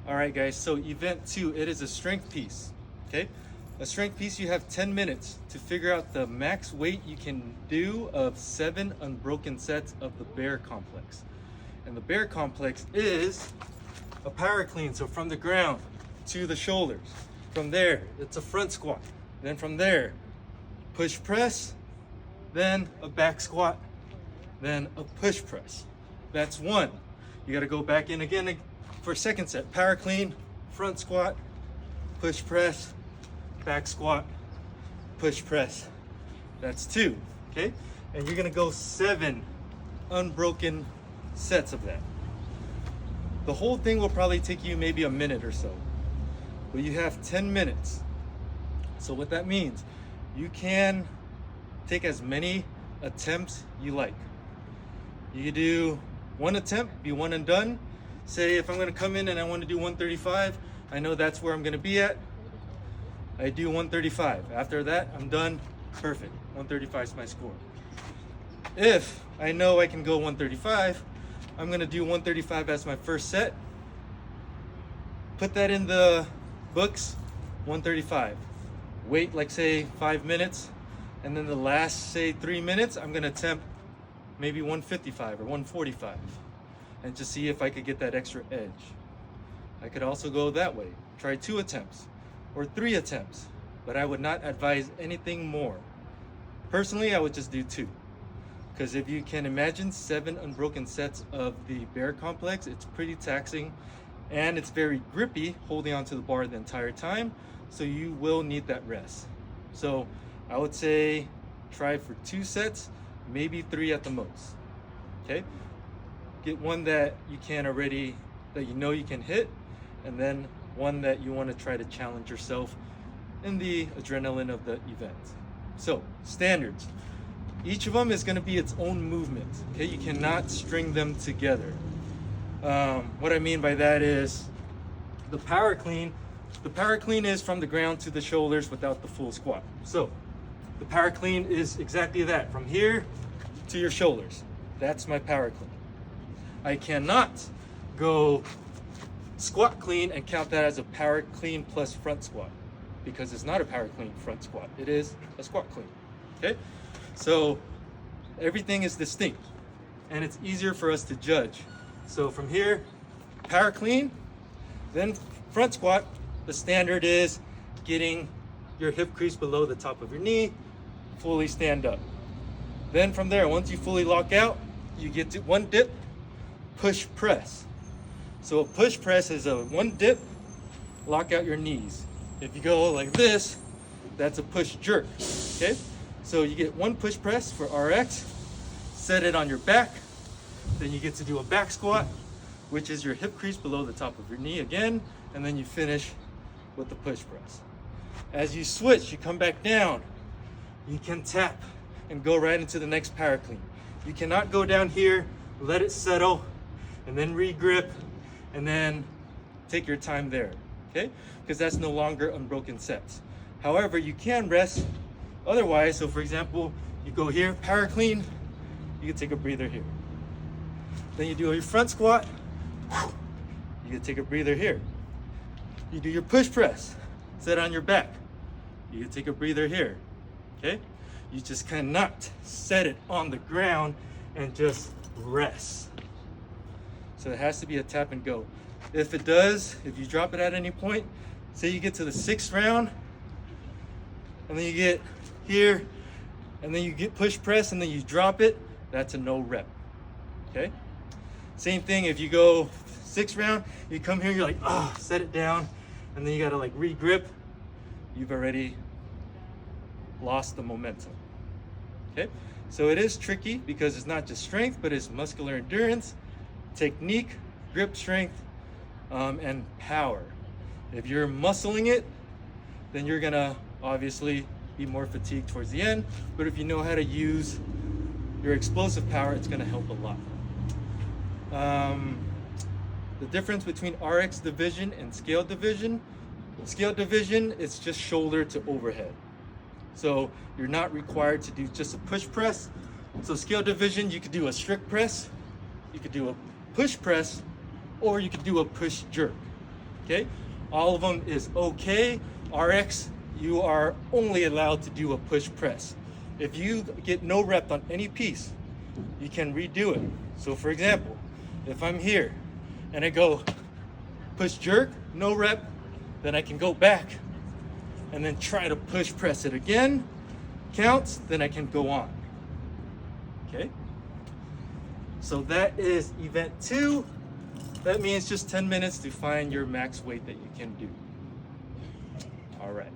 All right, guys, so event 2, it is a strength piece, okay? A strength piece, you have 10 minutes to figure out the max weight you can do of 7 unbroken sets of the bear complex. And the bear complex is a power clean, so from the ground to the shoulders. From there, it's a front squat. Then from there, push press, then a back squat, then a push press. That's one. You gotta go back in again for a second set. Power clean, front squat, push press, back squat, push press. That's 2, okay? And you're gonna go 7 unbroken sets of that. The whole thing will probably take you maybe a minute or so, but you have 10 minutes. So what that means, you can take as many attempts you like. You can do 1 attempt, be one and done. Say if I'm gonna come in and I wanna do 135, I know that's where I'm gonna be at. I do 135. After that, I'm done, perfect. 135 is my score. If I know I can go 135, I'm gonna do 135 as my first set. Put that in the books, 135. Wait like say 5 minutes, and then the last say 3 minutes, I'm gonna attempt maybe 155 or 145 and just see if I could get that extra edge. I could also go that way, try 2 attempts or 3 attempts, but I would not advise anything more. Personally, I would just do 2. Because if you can imagine 7 unbroken sets of the bear complex, it's pretty taxing and it's very grippy holding onto the bar the entire time. So you will need that rest. So I would say try for 2 sets, maybe 3 at the most, okay? Get one that you can already, that you know you can hit, and then one that you want to try to challenge yourself in the adrenaline of the event. So standards. Each of them is going to be its own movement, okay? You cannot string them together. What I mean by that is the power clean is from the ground to the shoulders without the full squat. So the power clean is exactly that, from here to your shoulders. That's my power clean. I cannot go squat clean and count that as a power clean plus front squat, because it's not a power clean front squat. It is a squat clean, okay? So everything is distinct and it's easier for us to judge. So from here, power clean, then front squat. The standard is getting your hip crease below the top of your knee, fully stand up. Then from there, once you fully lock out, you get to 1 dip, push press. So a push press is a 1 dip, lock out your knees. If you go like this, that's a push jerk, okay? So you get 1 push press for RX, set it on your back, then you get to do a back squat, which is your hip crease below the top of your knee again, and then you finish with the push press. As you switch, you come back down, you can tap and go right into the next power clean. You cannot go down here, let it settle, and then re-grip, and then take your time there, okay? Because that's no longer unbroken sets. However, you can rest otherwise. So for example, you go here, power clean, you can take a breather here. Then you do your front squat, you can take a breather here. You do your push press, set on your back, you can take a breather here, okay? You just cannot set it on the ground and just rest. So it has to be a tap and go. If it does, if you drop it at any point, say you get to the 6th round, and then you get here, and then you get push press, and then you drop it, that's a no rep, okay? Same thing if you go 6th round, you come here, you're like, oh, set it down, and then you gotta like re-grip, you've already lost the momentum, okay? So it is tricky because it's not just strength, but it's muscular endurance, technique, grip strength, and power. If you're muscling it, then you're gonna obviously be more fatigued towards the end, but if you know how to use your explosive power, it's gonna help a lot. The difference between RX division and scale division it's just shoulder to overhead. So you're not required to do just a push press. So scale division, you could do a strict press, you could do a push press, or you could do a push jerk. Okay, all of them is okay. RX, you are only allowed to do a push press. If you get no rep on any piece, you can redo it. So for example, if I'm here and I go push jerk, no rep, then I can go back and then try to push press it again, counts, then I can go on. Okay, so that is event 2. That means just 10 minutes to find your max weight that you can do. All right.